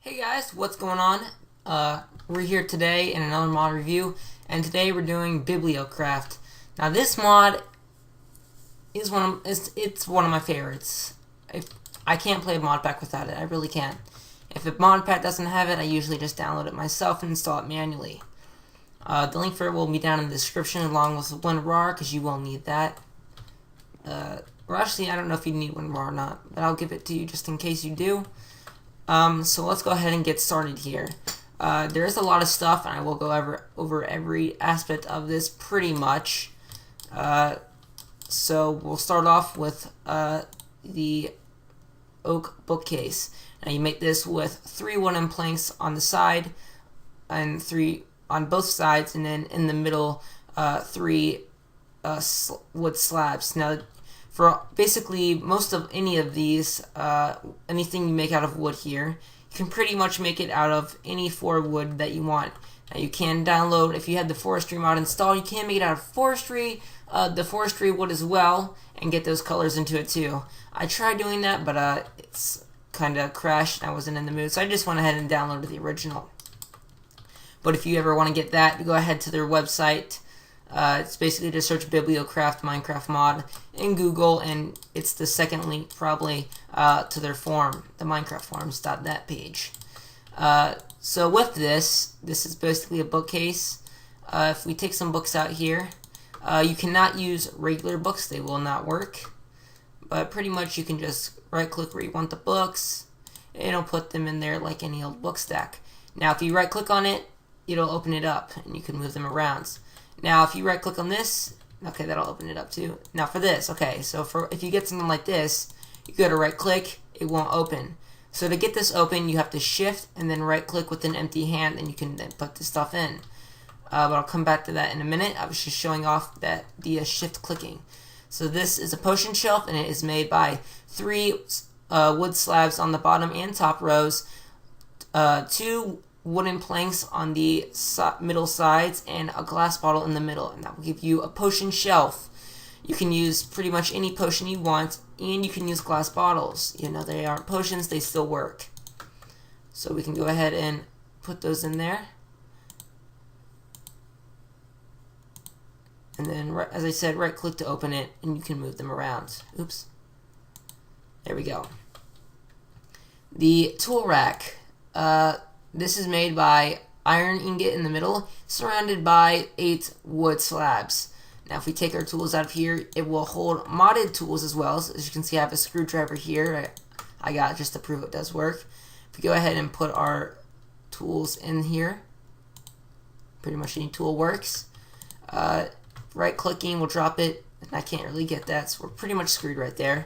Hey guys, what's going on? We're here today in another mod review, and today we're doing Bibliocraft. Now this mod is it's one of my favorites. I can't play a mod pack without it. I really can't. If a mod pack doesn't have it, I usually just download it myself and install it manually. The link for it will be down in the description along with WinRaR because you will need that. Or actually, I don't know if you need WinRaR or not, but I'll give it to you just in case you do. So let's go ahead and get started here. There is a lot of stuff, and I will go over every aspect of this pretty much. So we'll start off with the oak bookcase. Now you make this with 3 wooden planks on the side, and 3 on both sides, and then in the middle 3 wood slabs. Now for basically most of any of these, anything you make out of wood here, you can pretty much make it out of any 4 wood that you want. Now you can download, if you have the forestry mod installed, you can make it out of the forestry wood as well, and get those colors into it too. I tried doing that, but it's kind of crashed and I wasn't in the mood, so I just went ahead and downloaded the original. But if you ever want to get that, go ahead to their website. It's basically just search Bibliocraft Minecraft mod in Google, and it's the second link probably to their forum, the minecraftforums.net page. So with this is basically a bookcase. If we take some books out here, you cannot use regular books, they will not work. But pretty much you can just right click where you want the books, and it'll put them in there like any old book stack. Now if you right click on it, it'll open it up and you can move them around. Now if you right click on this, okay, that'll open it up too. Now for this, okay, so if you get something like this, you go to right click, it won't open. So to get this open, you have to shift and then right click with an empty hand, and you can then put this stuff in. But I'll come back to that in a minute. I was just showing off that the shift clicking. So this is a potion shelf, and it is made by 3 wood slabs on the bottom and top rows, 2 wooden planks on the middle sides, and a glass bottle in the middle, and that will give you a potion shelf. You can use pretty much any potion you want, and you can use glass bottles. You know, they aren't potions, they still work. So we can go ahead and put those in there. And then, as I said, right click to open it, and you can move them around. Oops. There we go. The tool rack. This is made by iron ingot in the middle, surrounded by 8 wood slabs. Now if we take our tools out of here, it will hold modded tools as well. So as you can see, I have a screwdriver here I got just to prove it does work. If we go ahead and put our tools in here, pretty much any tool works. Right clicking will drop it, and I can't really get that, so we're pretty much screwed right there.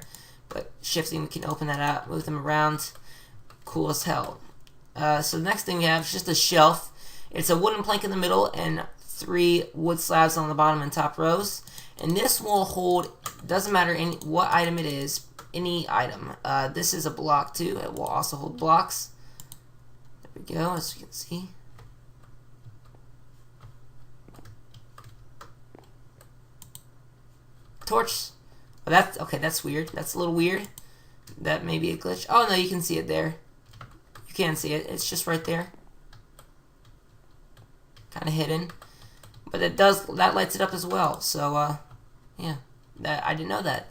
But shifting, we can open that out, move them around. Cool as hell. So the next thing we have is just a shelf. It's a wooden plank in the middle and 3 wood slabs on the bottom and top rows. And this will hold, doesn't matter what item it is, any item. This is a block too. It will also hold blocks. There we go, as you can see. Torch. Oh, that's weird. That's a little weird. That may be a glitch. Oh no, you can see it there. You can see it. It's just right there. Kind of hidden. But that lights it up as well. So yeah. I didn't know that.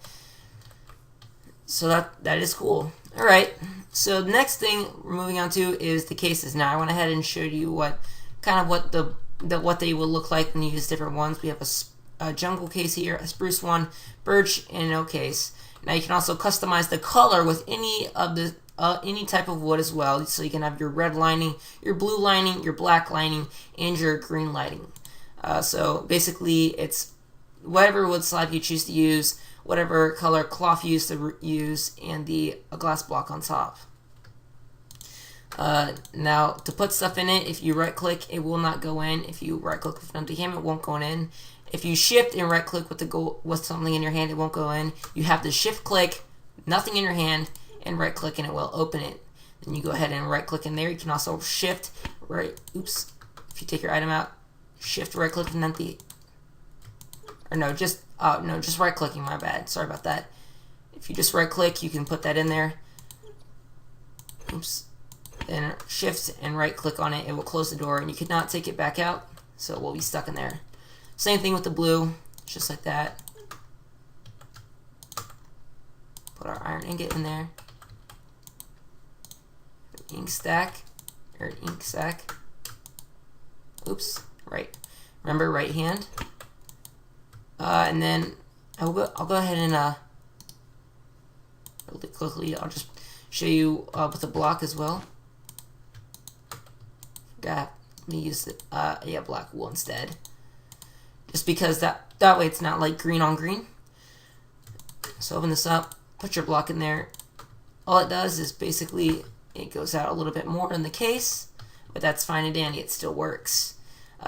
So that is cool. Alright. So the next thing we're moving on to is the cases. Now I went ahead and showed you what they will look like when you use different ones. We have a jungle case here, a spruce one, birch, and an oak case. Now you can also customize the color with any type of wood as well. So you can have your red lining, your blue lining, your black lining, and your green lining. So basically, it's whatever wood slab you choose to use, whatever color cloth you use, and a glass block on top. Now to put stuff in it, if you right click, it will not go in. If you right click with an empty hand, it won't go in. If you shift and right click with something in your hand, it won't go in. You have to shift click, nothing in your hand, and right click, and it will open it. Then you go ahead and right click in there. You can also shift right. Oops. If you take your item out, shift right click with an empty. Or no, just right clicking. My bad. Sorry about that. If you just right click, you can put that in there. Oops. then shift and right click on it, it will close the door and you cannot take it back out, so it will be stuck in there. Same thing with the blue, just like that. Put our iron ingot in there. Ink sack. Oops, right. Remember, right hand. And then I'll go ahead and really quickly, I'll just show you with a block as well. Let me use it. Yeah, black wool instead. Just because that way it's not like green on green. So open this up, put your block in there. All it does is basically it goes out a little bit more in the case, but that's fine and dandy. It still works.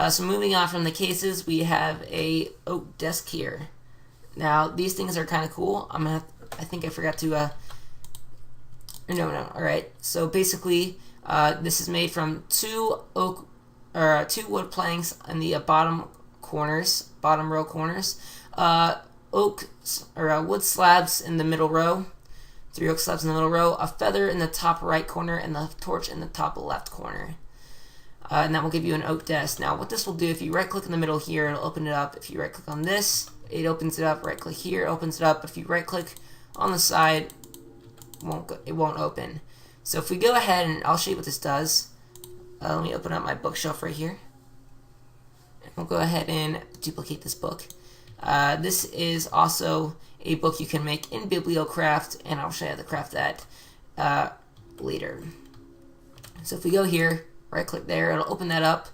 So moving on from the cases, we have a oak desk here. Now these things are kind of cool. I think I forgot to. No. All right. So basically, this is made from two wood planks in the bottom row corners. Wood slabs in the middle row. 3 oak slabs in the middle row, a feather in the top right corner, and the torch in the top left corner. And that will give you an oak desk. Now, what this will do, if you right-click in the middle here, it'll open it up. If you right-click on this, it opens it up. Right-click here, it opens it up. If you right-click on the side, it won't open. So if we go ahead, and I'll show you what this does. Let me open up my bookshelf right here. And we'll go ahead and duplicate this book. This is also a book you can make in Bibliocraft, and I'll show you how to craft that later. So if we go here, right click there, it'll open that up,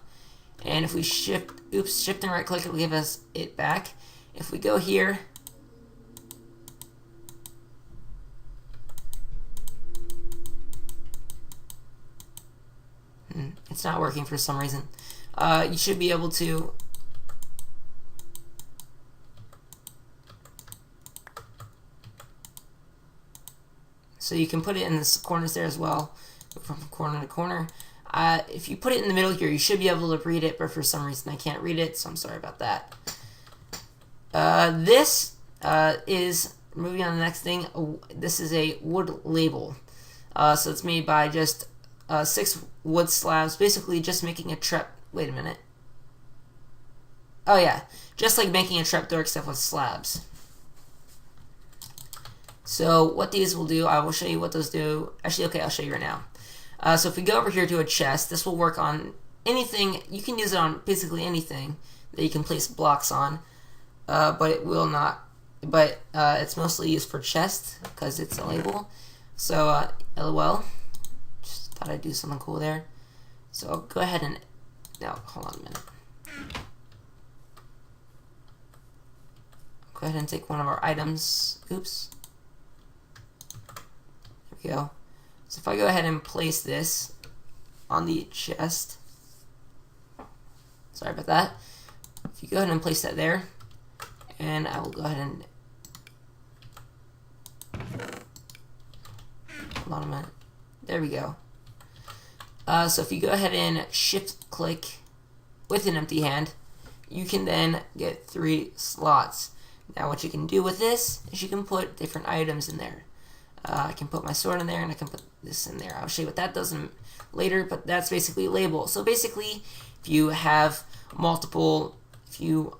and if we shift and right click, it'll give us it back. If we go here, it's not working for some reason. You should be able to so you can put it in the corners there as well, from corner to corner. If you put it in the middle here, you should be able to read it, but for some reason I can't read it, so I'm sorry about that. This is, moving on to the next thing, this is a wood label. So it's made by just 6 wood slabs, basically just making a wait a minute. Oh yeah, just like making a trapdoor except with slabs. So what these will do, I will show you what those do. Actually, okay, I'll show you right now. So if we go over here to a chest, this will work on anything. You can use it on basically anything that you can place blocks on, but it will not. But it's mostly used for chest because it's a label. So LOL. Just thought I'd do something cool there. So I'll go ahead and now hold on a minute. Go ahead and take one of our items. Oops. There we go. So if I go ahead and place this on the chest, sorry about that. If you go ahead and place that there, and I will go ahead and hold on a minute. There we go. So if you go ahead and shift click with an empty hand, you can then get 3 slots. Now what you can do with this is you can put different items in there. I can put my sword in there, and I can put this in there. I'll show you what that does later, but that's basically a label. So basically, if you have multiple, if you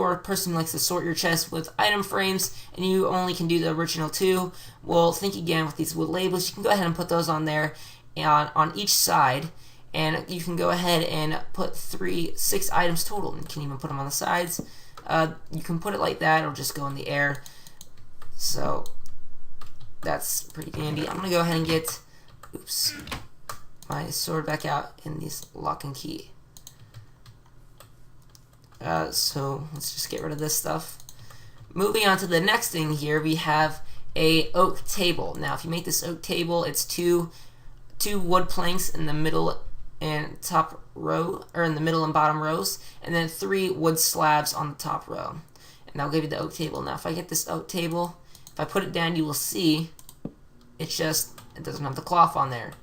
are a person who likes to sort your chest with item frames, and you only can do the original 2, well, think again with these wood labels. You can go ahead and put those on there, on each side, and you can go ahead and put 6 items total. And you can even put them on the sides. You can put it like that, it'll just go in the air. So that's pretty dandy. I'm gonna go ahead and get my sword back out in this lock and key. So let's just get rid of this stuff. Moving on to the next thing here, we have a oak table. Now if you make this oak table, it's two wood planks in the middle and top row, or in the middle and bottom rows, and then 3 wood slabs on the top row, and that'll give you the oak table. Now if I get this oak table, if I put it down, you will see it doesn't have the cloth on there.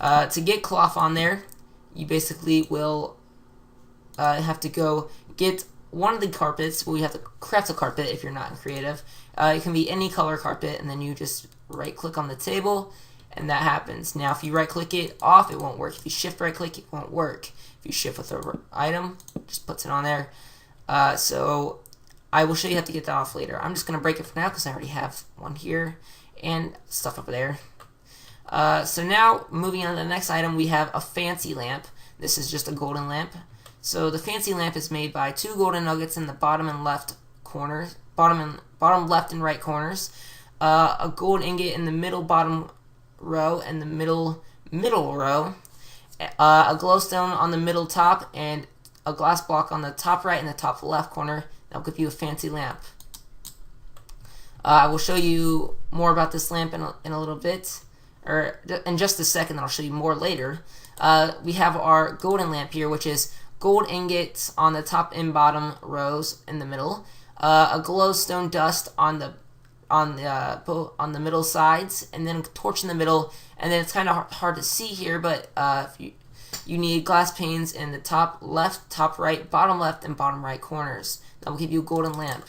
To get cloth on there, you basically will have to go get one of the carpets. Well, you have to craft a carpet if you're not creative. It can be any color carpet, and then you just right click on the table, and that happens. Now if you right click it off, it won't work. If you shift right click, it won't work. If you shift with the item, it just puts it on there. So I will show you how to get that off later. I'm just going to break it for now because I already have one here and stuff over there. So now moving on to the next item, we have a fancy lamp. This is just a golden lamp. So the fancy lamp is made by 2 golden nuggets in the bottom and left corners, bottom left and right corners, a gold ingot in the middle bottom row and the middle row, a glowstone on the middle top, and a glass block on the top right and the top left corner. That will give you a fancy lamp. I will show you more about this lamp in a little bit, or in just a second. I'll show you more later. We have our golden lamp here, which is gold ingots on the top and bottom rows in the middle, a glowstone dust on the middle sides, and then a torch in the middle. And then it's kind of hard to see here, but you need glass panes in the top left, top right, bottom left, and bottom right corners. That will give you a golden lamp.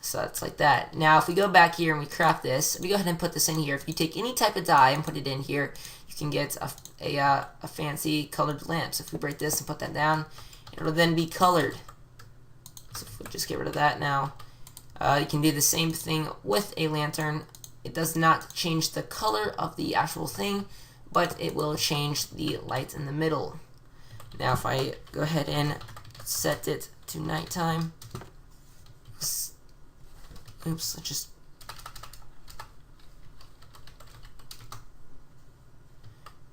So that's like that. Now if we go back here and we craft this, we go ahead and put this in here. If you take any type of dye and put it in here, you can get a fancy colored lamp. So if we break this and put that down, it'll then be colored. So if we just get rid of that now, you can do the same thing with a lantern. It does not change the color of the actual thing, but it will change the light in the middle. Now if I go ahead and set it to nighttime, oops,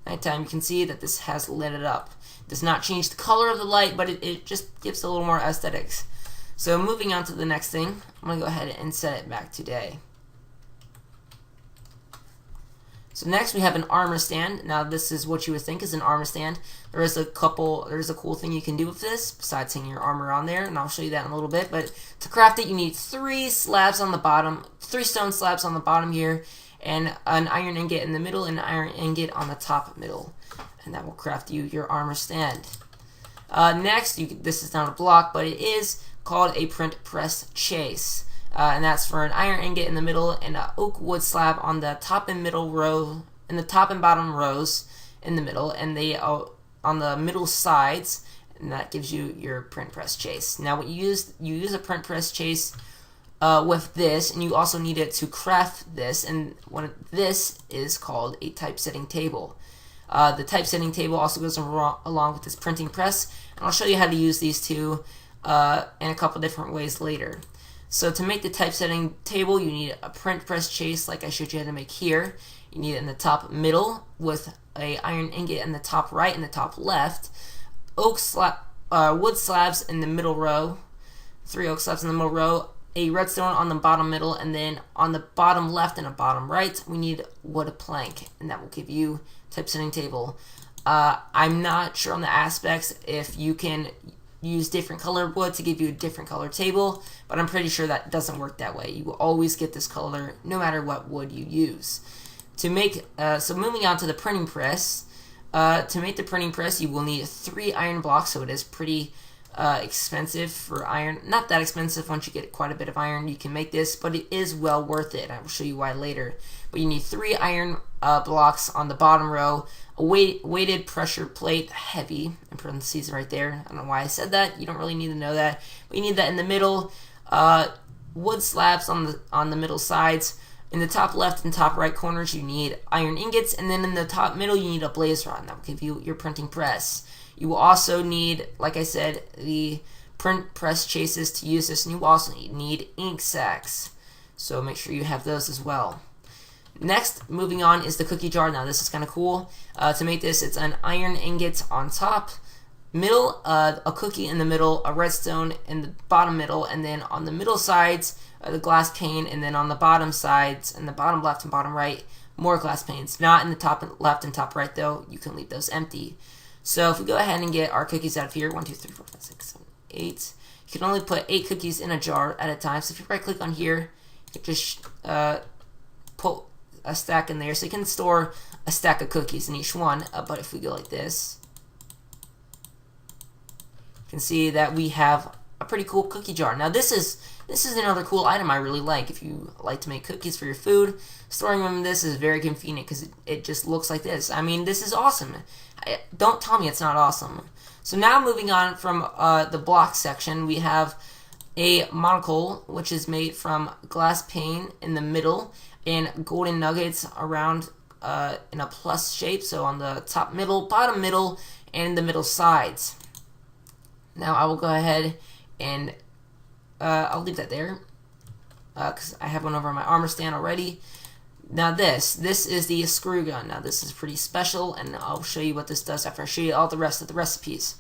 nighttime, you can see that this has lit it up. It does not change the color of the light, but it just gives a little more aesthetics. So moving on to the next thing, I'm going to go ahead and set it back to day. So next we have an armor stand. Now this is what you would think is an armor stand. There's a cool thing you can do with this besides hanging your armor on there, and I'll show you that in a little bit. But to craft it, you need 3 slabs on the bottom, 3 stone slabs on the bottom here, and an iron ingot in the middle and an iron ingot on the top middle, and that will craft you your armor stand. Next, this is not a block, but it is called a print press chase. And that's for an iron ingot in the middle and an oak wood slab on the top and middle row, in the top and bottom rows in the middle, and they on the middle sides, and that gives you your print press chase. Now, what you use a print press chase with this, and you also need it to craft this, and this is called a typesetting table. The typesetting table also goes along with this printing press, and I'll show you how to use these two in a couple different ways later. So to make the typesetting table, you need a print press chase like I showed you how to make here. You need it in the top middle with a iron ingot in the top right and the top left, wood slabs in the middle row, 3 oak slabs in the middle row, a redstone on the bottom middle, and then on the bottom left and the bottom right, we need wood plank, and that will give you typesetting table. I'm not sure on the aspects if you can use different colored wood to give you a different color table, but I'm pretty sure that doesn't work that way. You will always get this color no matter what wood you use. To make so moving on to the printing press, to make the printing press you will need 3 iron blocks, so it is pretty expensive for iron. Not that expensive. Once you get quite a bit of iron you can make this, but it is well worth it. I will show you why later. But you need 3 iron blocks on the bottom row, a weighted pressure plate, heavy, in parentheses right there. I don't know why I said that. You don't really need to know that. But you need that in the middle. Wood slabs on the middle sides. In the top left and top right corners you need iron ingots, and then in the top middle you need a blaze rod, and that will give you your printing press. You will also need, like I said, the print press chases to use this, and you will also need ink sacks. So make sure you have those as well. Next, moving on, is the cookie jar. Now this is kind of cool. To make this, it's an iron ingot on top, middle, a cookie in the middle, a redstone in the bottom middle, and then on the middle sides, the glass pane, and then on the bottom sides, and the bottom left and bottom right, more glass panes. Not in the top left and top right though. You can leave those empty. So if we go ahead and get our cookies out of here, 1, 2, 3, 4, 5, 6, 7, 8. You can only put 8 cookies in a jar at a time. So if you right click on here, you can just put a stack in there. So you can store a stack of cookies in each one. But if we go like this, you can see that we have a pretty cool cookie jar. Now this is This is another cool item I really like. If you like to make cookies for your food, storing them in this is very convenient because it just looks like this. I mean, this is awesome. Don't tell me it's not awesome. So now moving on from the block section, we have a monocle, which is made from glass pane in the middle and golden nuggets around in a plus shape, so on the top middle, bottom middle, and the middle sides. Now I will go ahead and I'll leave that there because I have one over my armor stand already. Now this is the screw gun. Now this is pretty special, and I'll show you what this does after I show you all the rest of the recipes.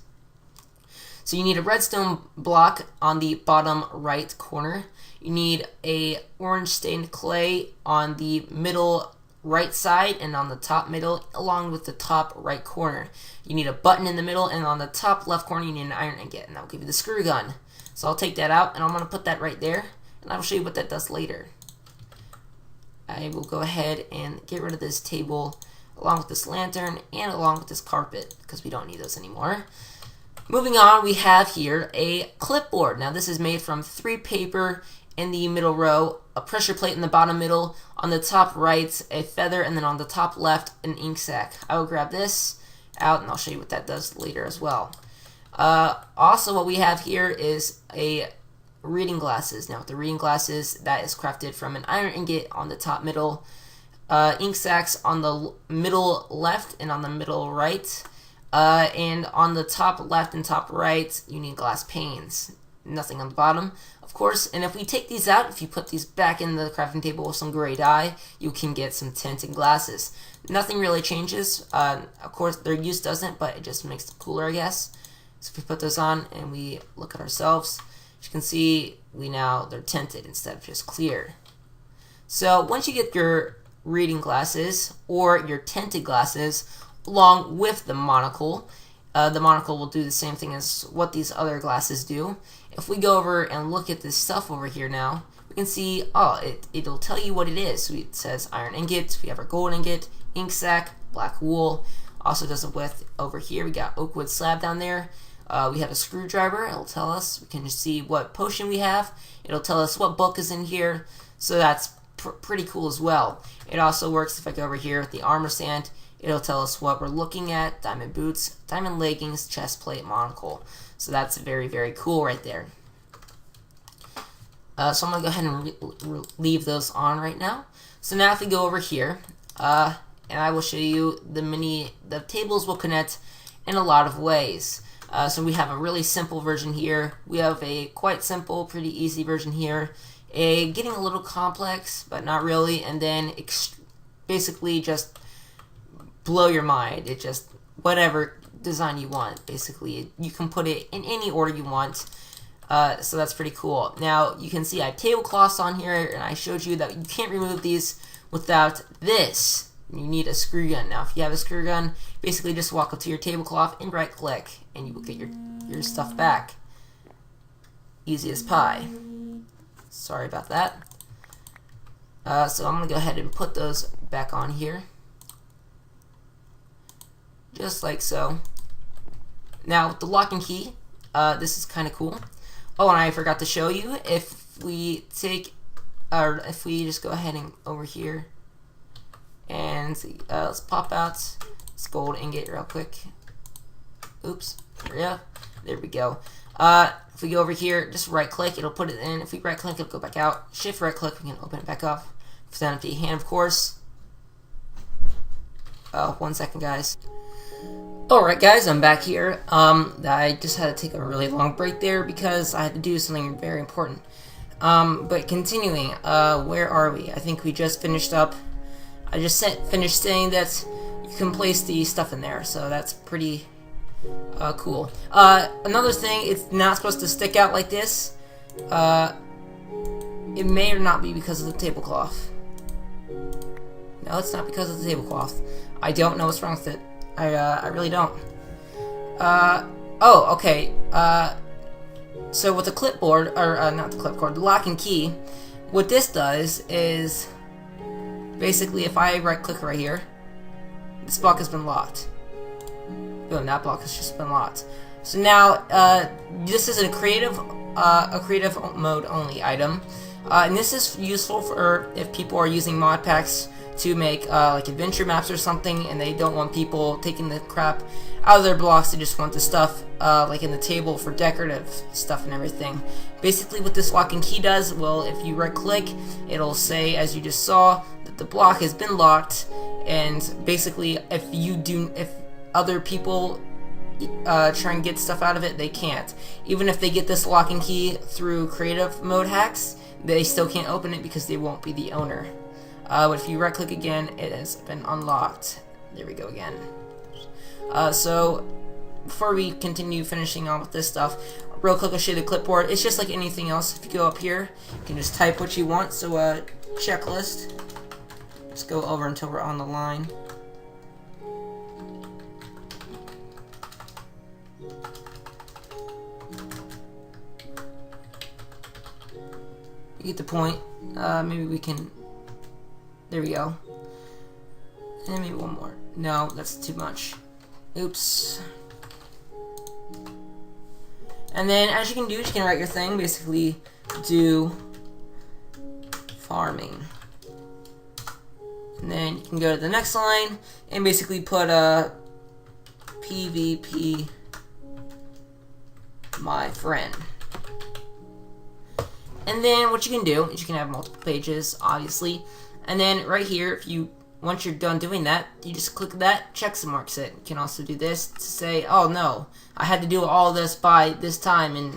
So you need a redstone block on the bottom right corner. You need a orange stained clay on the middle right side and on the top middle, along with the top right corner. You need a button in the middle, and on the top left corner you need an iron ingot, and that will give you the screw gun. So I'll take that out, and I'm going to put that right there, and I'll show you what that does later. I will go ahead and get rid of this table along with this lantern and along with this carpet because we don't need those anymore. Moving on, we have here a clipboard. Now this is made from 3 paper in the middle row, a pressure plate in the bottom middle, on the top right a feather, and then on the top left an ink sac. I will grab this out and I'll show you what that does later as well. Also what we have here is a reading glasses. Now with the reading glasses, that is crafted from an iron ingot on the top middle, ink sacs on the middle left and on the middle right, and on the top left and top right you need glass panes. Nothing on the bottom, of course. And if we take these out, if you put these back in the crafting table with some gray dye, you can get some tinted glasses. Nothing really changes. Of course their use doesn't, but it just makes them cooler, I guess. So if we put those on and we look at ourselves, as you can see, they're tinted instead of just clear. So once you get your reading glasses or your tinted glasses along with the monocle will do the same thing as what these other glasses do. If we go over and look at this stuff over here now, we can see, it'll tell you what it is. So it says iron ingot, we have our gold ingot, ink sac, black wool. Also does it with, over here we got oak wood slab down there. We have a screwdriver. It'll tell us. We can just see what potion we have. It'll tell us what book is in here. So that's pretty cool as well. It also works if I go over here with the armor stand. It'll tell us what we're looking at. Diamond boots, diamond leggings, chest plate, monocle. So that's very, very cool right there. So I'm going to go ahead and leave those on right now. So now if we go over here, and I will show you the tables will connect in a lot of ways. So we have a really simple version here. We have a quite simple, pretty easy version here. Getting a little complex, but not really. And then basically just blow your mind. It just, whatever design you want, basically. You can put it in any order you want. So that's pretty cool. Now, you can see I have tablecloths on here, and I showed you that you can't remove these without this. You need a screw gun. Now, if you have a screw gun, basically just walk up to your tablecloth and right click, and you will get your stuff back. Easy as pie. Sorry about that. So I'm going to go ahead and put those back on here. Just like so. Now, with the lock and key, this is kind of cool. Oh, and I forgot to show you, if we just go ahead and over here, and let's pop out this gold ingot real quick. Oops, there we go. If we go over here, just right click, it'll put it in. If we right click, it'll go back out. Shift right click, we can open it back up. With an empty hand, of course. 1 second, guys. Alright guys, I'm back here. I just had to take a really long break there because I had to do something very important. But continuing, where are we? I think we just finished up. I just finished saying that you can place the stuff in there, so that's pretty cool. Another thing, it's not supposed to stick out like this. It may or not be because of the tablecloth. No, it's not because of the tablecloth. I don't know what's wrong with it. I really don't. Oh, okay. So with the clipboard, or not the clipboard, the lock and key, what this does is basically if I right click right here, this block has been locked. Boom, that block has just been locked. So now, this is a creative mode only item, and this is useful for if people are using mod packs to make like adventure maps or something, and they don't want people taking the crap out of their blocks. They just want the stuff like in the table for decorative stuff and everything. Basically, what this lock and key does, well, if you right-click, it'll say, as you just saw, that the block has been locked, and basically, if other people try and get stuff out of it, they can't. Even if they get this lock and key through creative mode hacks, they still can't open it because they won't be the owner. But if you right click again, it has been unlocked. There we go again. So before we continue finishing on with this stuff, real quick, I'll show you the clipboard. It's just like anything else. If you go up here, you can just type what you want. So checklist. Just go over until we're on the line. You get the point. Maybe we can. There we go. And maybe one more. No, that's too much. Oops. And then, as you can do, you can write your thing. Basically, do farming. And then you can go to the next line and basically put a PvP my friend. And then what you can do is you can have multiple pages, obviously. And then right here, if you once you're done doing that, you just click that, check marks it. You can also do this to say, oh no, I had to do all this by this time, and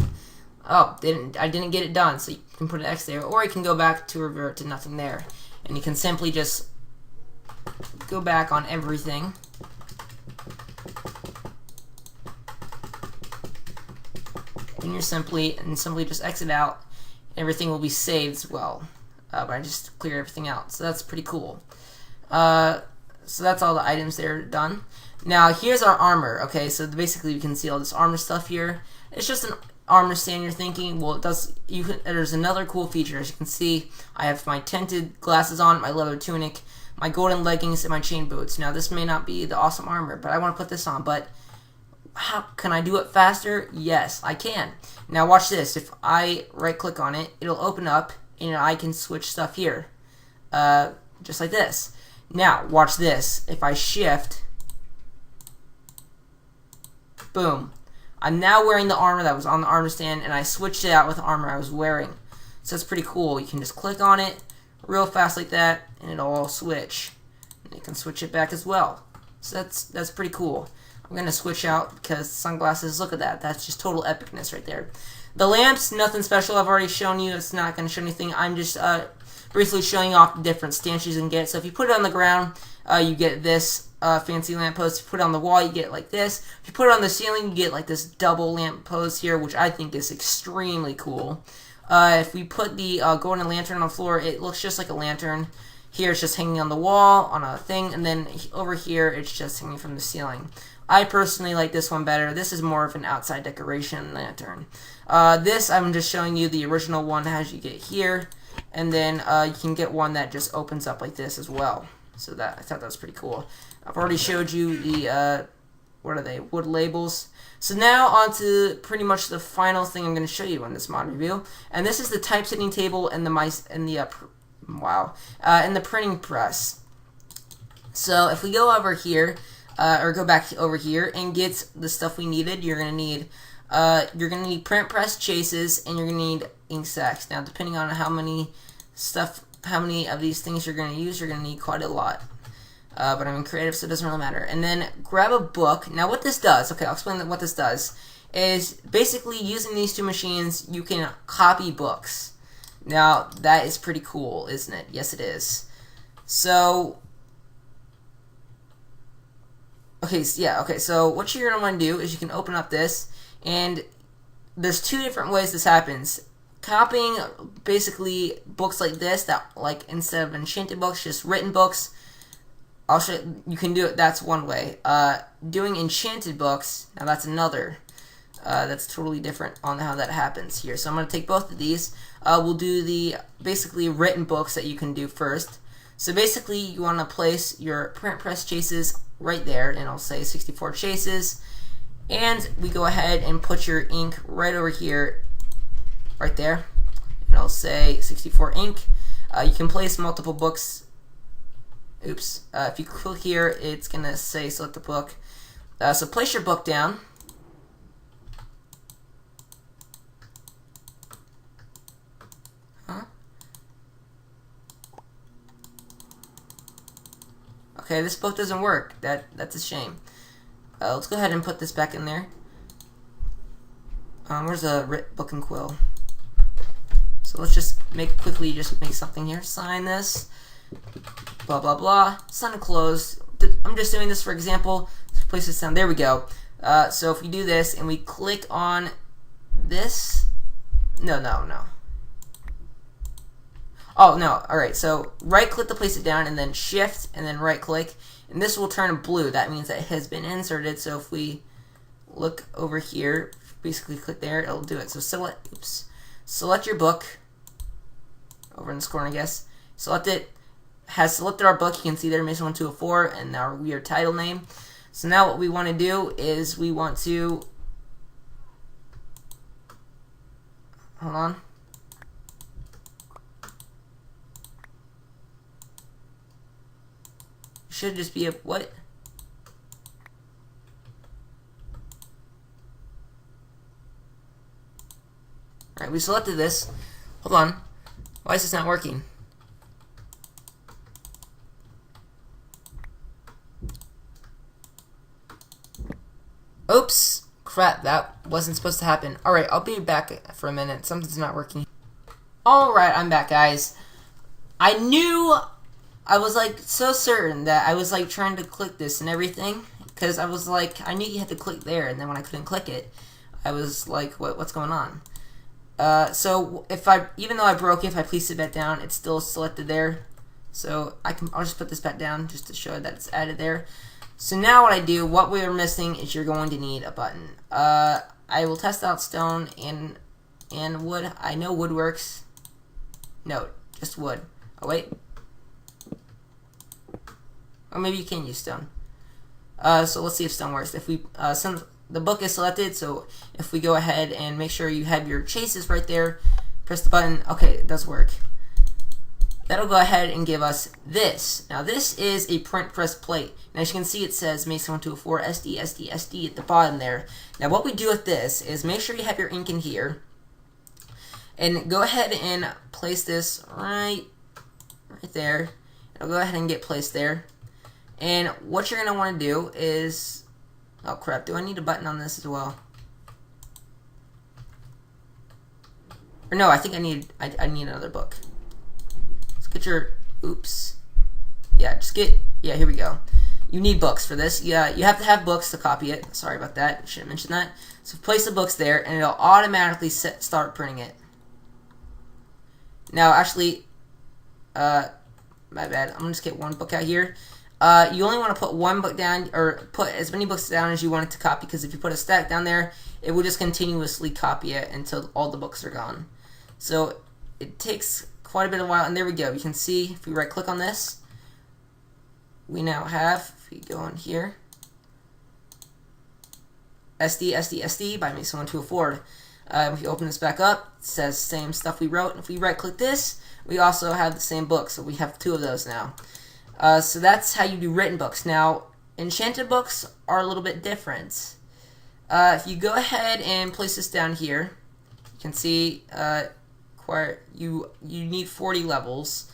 oh, I didn't get it done. So you can put an X there, or you can go back to revert to nothing there, and you can simply just go back on everything. And you're simply just exit out. Everything will be saved as well, but I just clear everything out, so that's pretty cool. So that's all the items there done. Now here's our armor. Okay, so basically you can see all this armor stuff here. It's just an armor stand. You're thinking, well, it does. There's another cool feature. As you can see, I have my tinted glasses on, my leather tunic, my golden leggings, and my chain boots. Now this may not be the awesome armor, but I want to put this on. But how can I do it faster? Yes, I can. Now watch this. If I right click on it, it'll open up and I can switch stuff here. Just like this. Now watch this. If I shift, boom. I'm now wearing the armor that was on the armor stand, and I switched it out with the armor I was wearing. So that's pretty cool. You can just click on it real fast like that, and it'll all switch. And you can switch it back as well. So that's pretty cool. I'm going to switch out because sunglasses, look at that. That's just total epicness right there. The lamps, nothing special. I've already shown you. It's not going to show anything. I'm just briefly showing off the different stances you can get. So if you put it on the ground, you get this fancy lamppost. If you put it on the wall, you get like this. If you put it on the ceiling, you get like this double lamppost here, which I think is extremely cool. If we put the golden lantern on the floor, it looks just like a lantern. Here it's just hanging on the wall on a thing, and then over here it's just hanging from the ceiling. I personally like this one better. This is more of an outside decoration lantern. This, I'm just showing you the original one as you get here, and then you can get one that just opens up like this as well. So I thought that was pretty cool. I've already showed you the, what are they, wood labels. So now on to pretty much the final thing I'm going to show you in this mod review, and this is the typesetting table and the and the printing press. So if we go over here, or go back over here and get the stuff we needed, you're gonna need print press chases, and you're gonna need ink sacks. Now, depending on how many of these things you're gonna use, you're gonna need quite a lot. But I'm in creative, so it doesn't really matter. And then grab a book. Now, what this does? Okay, I'll explain what this does. Is basically using these two machines, you can copy books. Now, that is pretty cool, isn't it? Yes, it is. So. So what you're going to want to do is you can open up this, and there's two different ways this happens. Copying basically books like this, that like instead of enchanted books, just written books. I'll show you can do it. That's one way. Doing enchanted books, now that's another. That's totally different on how that happens here. So I'm going to take both of these. We'll do the basically written books that you can do first. So basically, you want to place your print press chases right there, and I'll say 64 chases, And we go ahead and put your ink right over here, right there. And I'll say 64 ink. You can place multiple books. Oops. If you click here, it's going to say select the book. So place your book down. Huh? Okay, this book doesn't work. That's a shame. Let's go ahead and put this back in there. Where's the book and quill? So let's just quickly make something here. Sign this. Blah blah blah. Sign and close. I'm just doing this for example. Let's place this down. There we go. So if we do this and we click on this, no. Oh no. All right. So right click to place it down, and then shift, and then right click. And this will turn blue. That means that it has been inserted. So if we look over here, basically click there, it'll do it. So select your book over in this corner, I guess. Select it. Has selected our book. You can see there, Mason 1204, and our weird title name. So now what we want to do is we want to hold on. Should just be a what? Alright, we selected this. Hold on. Why is this not working? Oops. Crap, that wasn't supposed to happen. Alright, I'll be back for a minute. Something's not working. Alright, I'm back, guys. I was like so certain that I was like trying to click this and everything, because I was like, I knew you had to click there, and then when I couldn't click it, I was like, what's going on? So even though I broke it, if I place it back down, it's still selected there. So I'll just put this back down just to show that it's added there. So now what we are missing is you're going to need a button. I will test out stone and wood. I know wood works. No, just wood. Oh wait. Or maybe you can use stone. So let's see if stone works. If we the book is selected, so if we go ahead and make sure you have your chases right there, press the button. Okay, it does work. That'll go ahead and give us this. Now this is a print press plate. Now as you can see, it says Mason 1204 SD SD SD at the bottom there. Now what we do with this is make sure you have your ink in here, and go ahead and place this right there. It'll go ahead and get placed there. And what you're going to want to do is, oh crap, do I need a button on this as well? Or no, I think I need another book. Let's get your, oops. Yeah, here we go. You need books for this. Yeah, you have to have books to copy it. Sorry about that, should have mentioned that. So place the books there, and it'll automatically start printing it. Now, actually, my bad, I'm going to just get one book out here. You only want to put one book down, or put as many books down as you want it to copy, because if you put a stack down there, it will just continuously copy it until all the books are gone. So it takes quite a bit of a while, and there we go. You can see, if we right click on this, we now have, if we go in here, SD, SD, SD by Mason 1204. If you open this back up, it says same stuff we wrote, and if we right click this, we also have the same book, so we have two of those now. So that's how you do written books. Now, enchanted books are a little bit different. If you go ahead and place this down here, you can see you need 40 levels.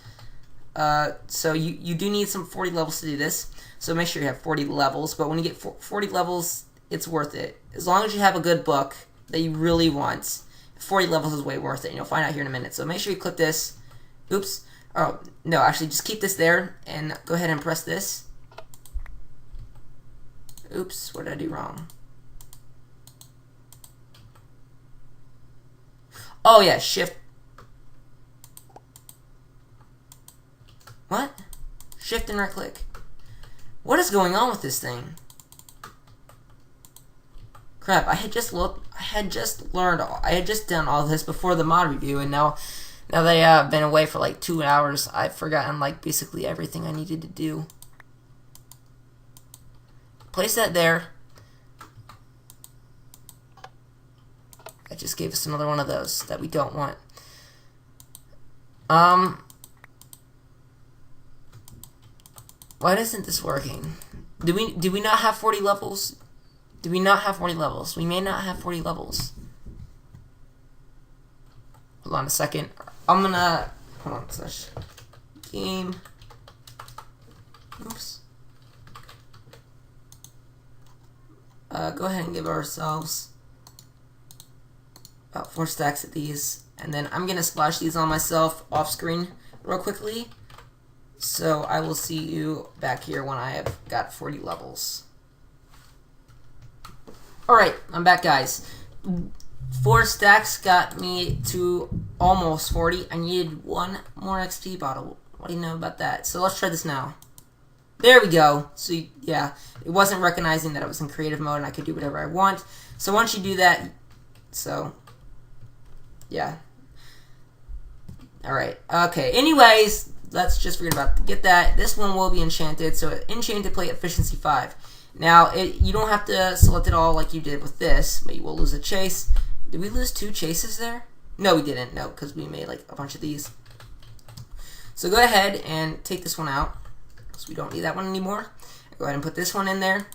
So you do need some 40 levels to do this. So make sure you have 40 levels. But when you get 40 levels, it's worth it. As long as you have a good book that you really want, 40 levels is way worth it. And you'll find out here in a minute. So make sure you click this. Oops. Oh, no, actually, just keep this there, and go ahead and press this. Oops, what did I do wrong? Oh, yeah, shift. What? Shift and right click. What is going on with this thing? Crap, I had just done all this before the mod review, and now that I've been away for like 2 hours, I've forgotten like basically everything I needed to do. Place that there. just gave us another one of those that we don't want. Why isn't this working? Do we not have 40 levels? Do we not have 40 levels? We may not have 40 levels. Hold on a second. I'm gonna hold on slash game. Oops. Go ahead and give ourselves about 4 stacks of these, and then I'm gonna splash these on myself off screen real quickly. So I will see you back here when I have got 40 levels. Alright, I'm back, guys. 4 stacks got me to almost 40. I needed 1 more XP bottle. What do you know about that? So let's try this now. There we go. So yeah, it wasn't recognizing that I was in creative mode and I could do whatever I want. So once you do that, so yeah. Alright, okay. Anyways, let's just forget about get that. This one will be enchanted. So enchanted plate efficiency 5. Now, you don't have to select it all like you did with this, but you will lose a chase. Did we lose 2 chases there? No, we didn't. No, because we made like a bunch of these. So go ahead and take this one out, because we don't need that one anymore. Go ahead and put this one in there.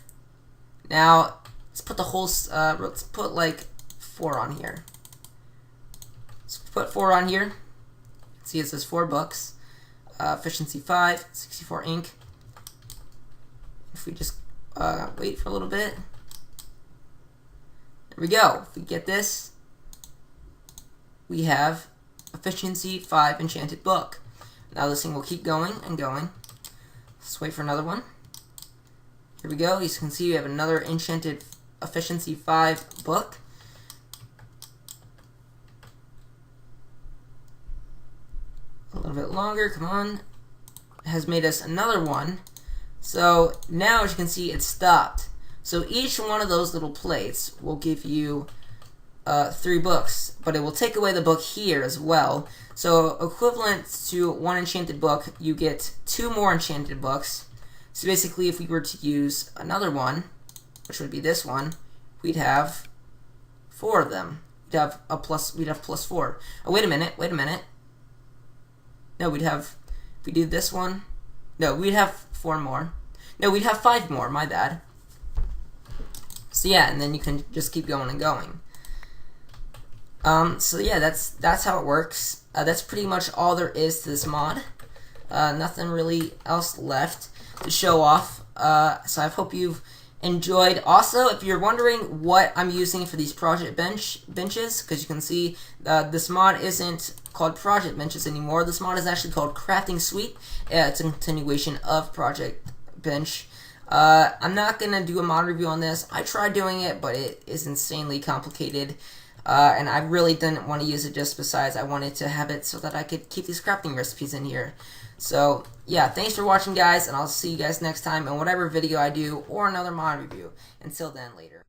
Now, let's put the whole, let's put like 4 on here. Let's put 4 on here. See, it says 4 bucks. Efficiency 5, 64 ink. If we just wait for a little bit. There we go. If we get this, we have efficiency 5 enchanted book. Now this thing will keep going and going. Let's wait for another one. Here we go. You can see we have another enchanted efficiency 5 book. A little bit longer. Come on. It has made us another one. So now, as you can see, it's stopped. So each one of those little plates will give you 3 books, but it will take away the book here as well. So equivalent to 1 enchanted book, you get 2 more enchanted books. So basically, if we were to use another one, which would be this one, we'd have 4 of them. We'd have plus 4. Oh, wait a minute. No, we'd have, if we do this one, no, we'd have 4 more. No, we'd have 5 more, my bad. So yeah, and then you can just keep going and going. So yeah, that's how it works. That's pretty much all there is to this mod. Nothing really else left to show off. So I hope you've enjoyed. Also, if you're wondering what I'm using for these project benches, because you can see this mod isn't called project benches anymore. This mod is actually called crafting suite. It's a continuation of project bench. I'm not gonna do a mod review on this. I tried doing it, but it is insanely complicated, and I really didn't want to use it just besides I wanted to have it so that I could keep these crafting recipes in here. So yeah, thanks for watching, guys, and I'll see you guys next time in whatever video I do or another mod review. Until then, later.